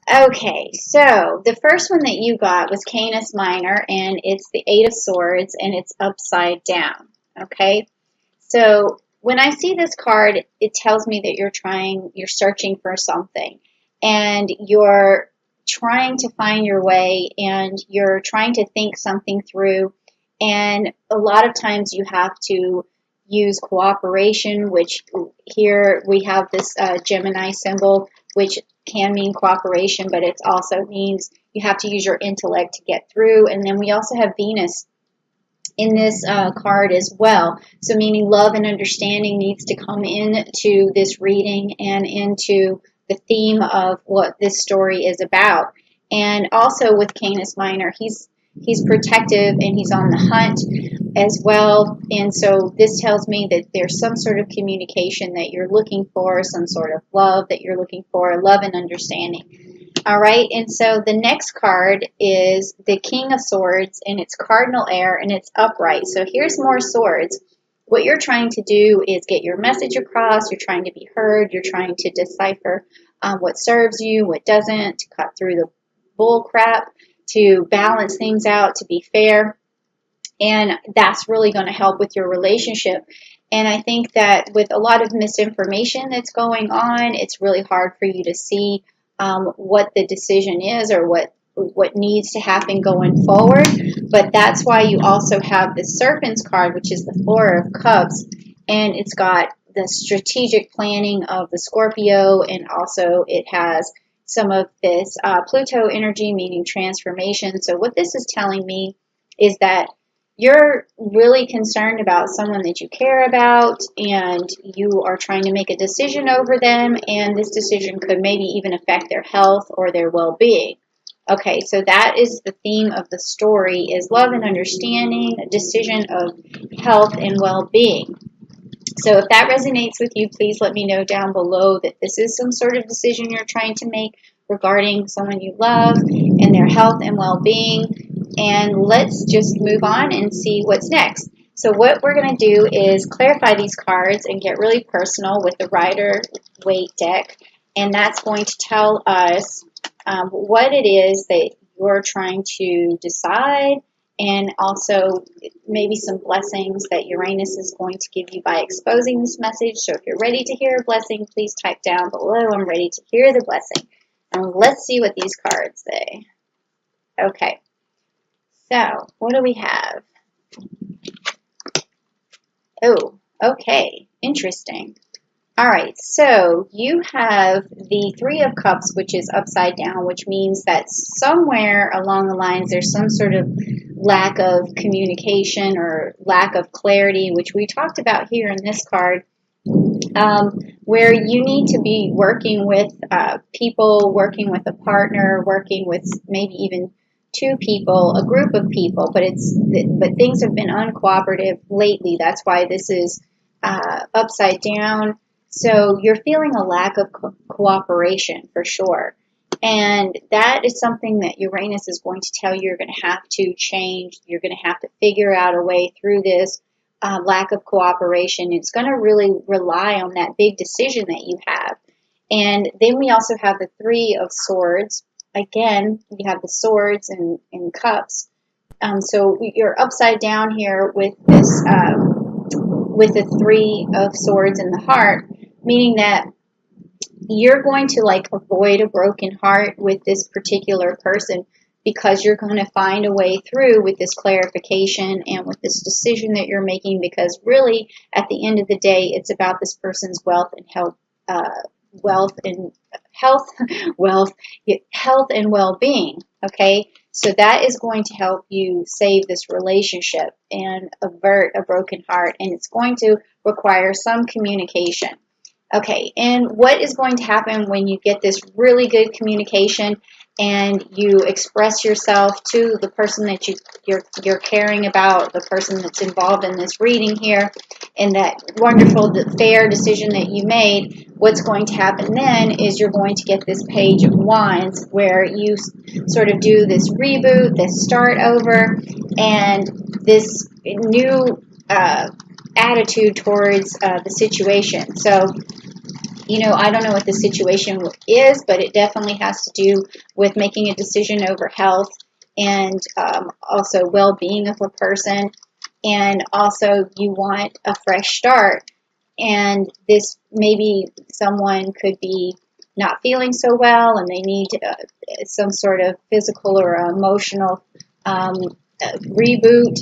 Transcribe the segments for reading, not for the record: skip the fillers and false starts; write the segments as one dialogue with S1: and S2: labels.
S1: Okay, so the first one that you got was Canis Minor, and it's the Eight of Swords, and it's upside down. Okay, so when I see this card, it tells me that you're searching for something, and you're trying to find your way, and you're trying to think something through, and a lot of times you have to use cooperation, which here we have this Gemini symbol, which can mean cooperation, but it also means you have to use your intellect to get through. And then we also have Venus in this card as well. So meaning love and understanding needs to come into this reading and into the theme of what this story is about. And also with Canis Minor, he's protective and he's on the hunt as well. And so this tells me that there's some sort of communication that you're looking for, some sort of love that you're looking for, love and understanding. All right, and so the next card is the King of Swords, and it's cardinal air, and it's upright. So here's more swords. What you're trying to do is get your message across. You're trying to be heard. You're trying to decipher what serves you, what doesn't, to cut through the bull crap, to balance things out, to be fair. And that's really going to help with your relationship. And I think that with a lot of misinformation that's going on, it's really hard for you to see what the decision is or what needs to happen going forward. But that's why you also have the Serpent's card, which is the Four of Cups, and it's got the strategic planning of the Scorpio, and also it has some of this Pluto energy, meaning transformation. So what this is telling me is that you're really concerned about someone that you care about, and you are trying to make a decision over them, and this decision could maybe even affect their health or their well-being. Okay, so that is the theme of the story, is love and understanding, a decision of health and well-being. So if that resonates with you, please let me know down below that this is some sort of decision you're trying to make regarding someone you love and their health and well-being. And let's just move on and see what's next. So what we're going to do is clarify these cards and get really personal with the Rider-Waite deck. And that's going to tell us what it is that you're trying to decide, and also maybe some blessings that Uranus is going to give you by exposing this message. So if you're ready to hear a blessing, please type down below, I'm ready to hear the blessing. And let's see what these cards say. Okay, so what do we have? Oh, okay, interesting. All right, so you have the Three of Cups, which is upside down, which means that somewhere along the lines there's some sort of lack of communication or lack of clarity, which we talked about here in this card, where you need to be working with people, working with a partner, working with maybe even two people, a group of people, but things have been uncooperative lately. That's why this is upside down. So you're feeling a lack of cooperation for sure. And that is something that Uranus is going to tell you you're going to have to change. You're going to have to figure out a way through this lack of cooperation. It's going to really rely on that big decision that you have. And then we also have the Three of Swords. Again, you have the swords and cups. So you're upside down here with this, with the Three of Swords in the heart, meaning that you're going to avoid a broken heart with this particular person, because you're going to find a way through with this clarification and with this decision that you're making, because really at the end of the day it's about this person's wealth and health, health and well-being. Okay, so that is going to help you save this relationship and avert a broken heart, and it's going to require some communication. Okay, and what is going to happen when you get this really good communication and you express yourself to the person that you're caring about, the person that's involved in this reading here, and that wonderful, fair decision that you made? What's going to happen then is you're going to get this Page of Wands, where you sort of do this reboot, this start over, and this new attitude towards the situation. So You know, I don't know what the situation is, but it definitely has to do with making a decision over health and also well-being of a person. And also you want a fresh start. And this, maybe someone could be not feeling so well and they need some sort of physical or emotional um, reboot.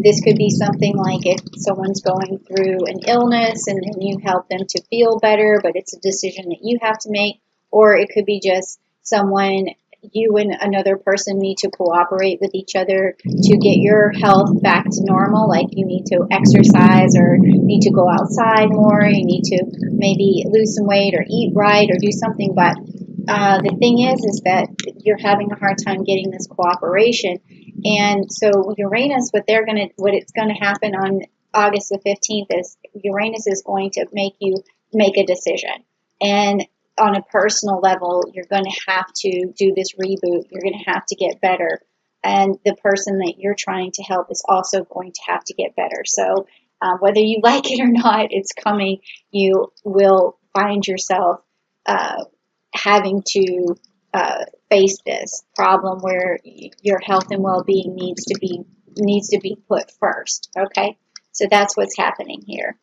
S1: This could be something like if someone's going through an illness and then you help them to feel better, but it's a decision that you have to make. Or it could be just someone, you and another person need to cooperate with each other to get your health back to normal. Like you need to exercise or need to go outside more. You need to maybe lose some weight or eat right or do something. But the thing is that you're having a hard time getting this cooperation. And so Uranus, what it's gonna happen on August the 15th is Uranus is going to make you make a decision. And on a personal level, you're going to have to do this reboot. You're going to have to get better. And the person that you're trying to help is also going to have to get better. So whether you like it or not, it's coming. You will find yourself having to face this problem where your health and well-being needs to be put first. Okay, so that's what's happening here.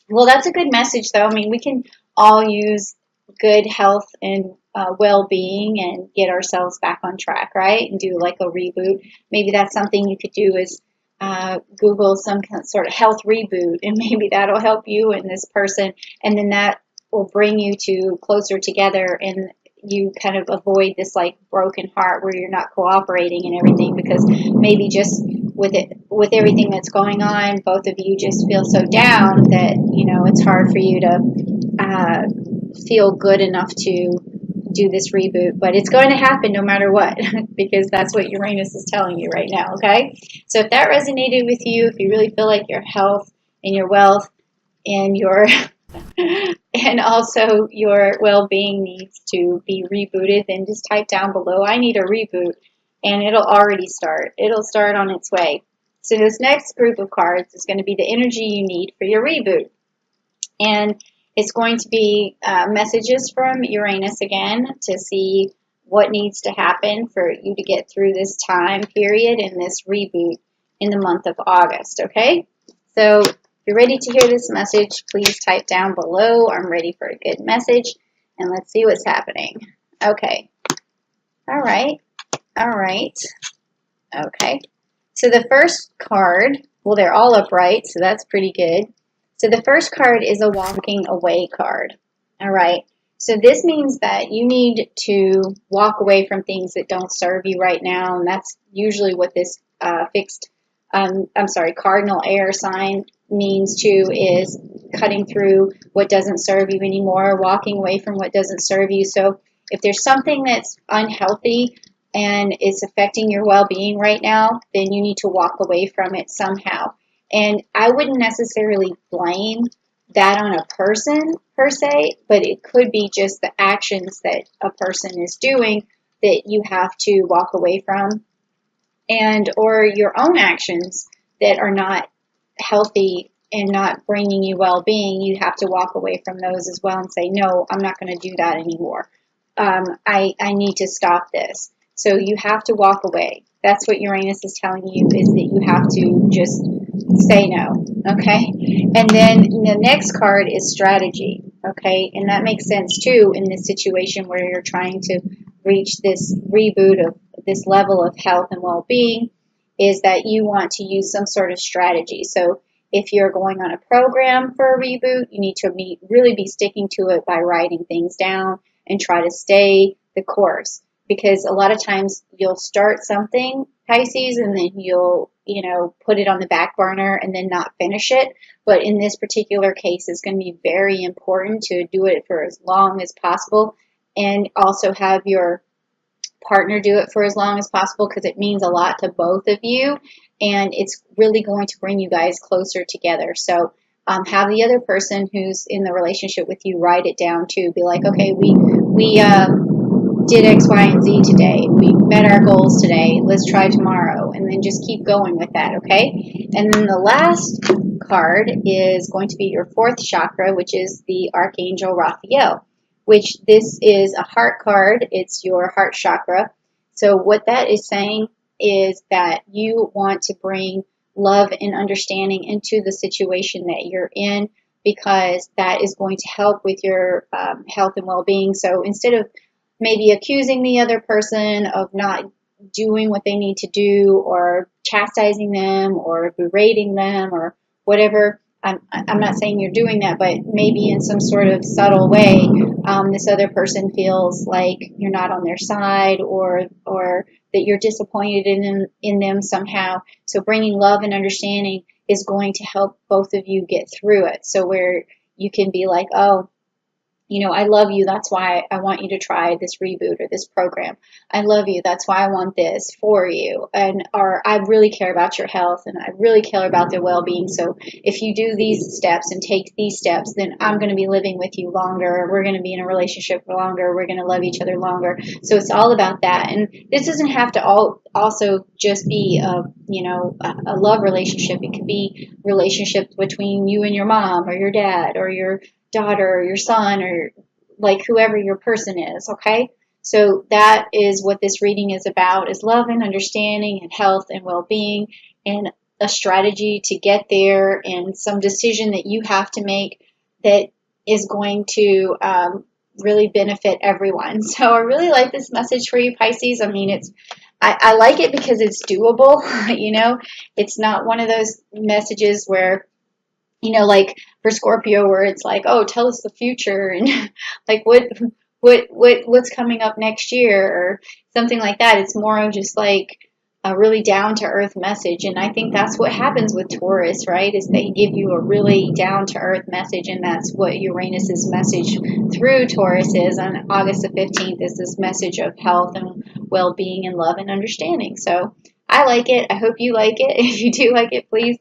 S1: Well, that's a good message, though. I mean, we can all use good health and well-being and get ourselves back on track, right? And do like a reboot. Maybe that's something you could do is Google some kind of sort of health reboot, and maybe that'll help you and this person, and then that will bring you to closer together, and you kind of avoid this like broken heart where you're not cooperating and everything, because maybe just with everything that's going on, both of you just feel so down that it's hard for you to feel good enough to do this reboot. But it's going to happen no matter what, because that's what Uranus is telling you right now. Okay, so if that resonated with you, if you really feel like your health and your wealth and your and also your well-being needs to be rebooted, then just type down below, I need a reboot, and it'll already start. It'll start on its way. So this next group of cards is going to be the energy you need for your reboot. And it's going to be messages from Uranus again to see what needs to happen for you to get through this time period and this reboot in the month of August, okay? So if you're ready to hear this message, please type down below, I'm ready for a good message, and let's see what's happening. Okay. All right. Okay. So the first card, well, they're all upright, so that's pretty good. So the first card is a walking away card. All right. So this means that you need to walk away from things that don't serve you right now, and that's usually what this cardinal air sign means too, is cutting through what doesn't serve you anymore, walking away from what doesn't serve you. So if there's something that's unhealthy and it's affecting your well-being right now, then you need to walk away from it somehow. And I wouldn't necessarily blame that on a person per se, but it could be just the actions that a person is doing that you have to walk away from, and or your own actions that are not healthy and not bringing you well-being. You have to walk away from those as well and say, no, I'm not going to do that anymore. I need to stop this. So you have to walk away. That's what Uranus is telling you, is that you have to just say no, okay? And then the next card is strategy, okay? And that makes sense too in this situation where you're trying to reach this reboot of this level of health and well-being, is that you want to use some sort of strategy. So if you're going on a program for a reboot, you need to really be sticking to it by writing things down and try to stay the course. Because a lot of times you'll start something, Pisces, and then you'll, put it on the back burner and then not finish it. But in this particular case, it's going to be very important to do it for as long as possible, and also have your partner do it for as long as possible, because it means a lot to both of you, and it's really going to bring you guys closer together. So have the other person who's in the relationship with you write it down too. Be like, okay, we did X, Y, and Z today. We met our goals today. Let's try tomorrow. And then just keep going with that, okay? And then the last card is going to be your fourth chakra, which is the Archangel Raphael, which this is a heart card. It's your heart chakra. So what that is saying is that you want to bring love and understanding into the situation that you're in, because that is going to help with your health and well-being. So instead of maybe accusing the other person of not doing what they need to do, or chastising them or berating them or whatever, I'm not saying you're doing that, but maybe in some sort of subtle way, this other person feels like you're not on their side, or that you're disappointed in them somehow. So bringing love and understanding is going to help both of you get through it. So where you can be like, oh, I love you. That's why I want you to try this reboot or this program. I love you. That's why I want this for you. Or I really care about your health, and I really care about their well-being. So if you do these steps and take these steps, then I'm going to be living with you longer. We're going to be in a relationship for longer. We're going to love each other longer. So it's all about that. And this doesn't have to also just be a love relationship. It could be relationships between you and your mom, or your dad, or your daughter, or your son, or like whoever your person is, okay? So that is what this reading is about, is love and understanding and health and well-being, and a strategy to get there, and some decision that you have to make that is going to really benefit everyone. So I really like this message for you, Pisces. I mean, I like it because it's doable. It's not one of those messages where, like for Scorpio, where it's like, oh, tell us the future, and like what's coming up next year, or something like that. It's more of just like a really down to earth message. And I think that's what happens with Taurus, right? Is they give you a really down to earth message, and that's what Uranus's message through Taurus is on August the 15th, is this message of health and well-being and love and understanding. So I like it. I hope you like it. If you do like it, please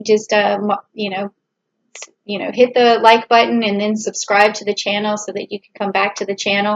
S1: just hit the like button, and then subscribe to the channel so that you can come back to the channel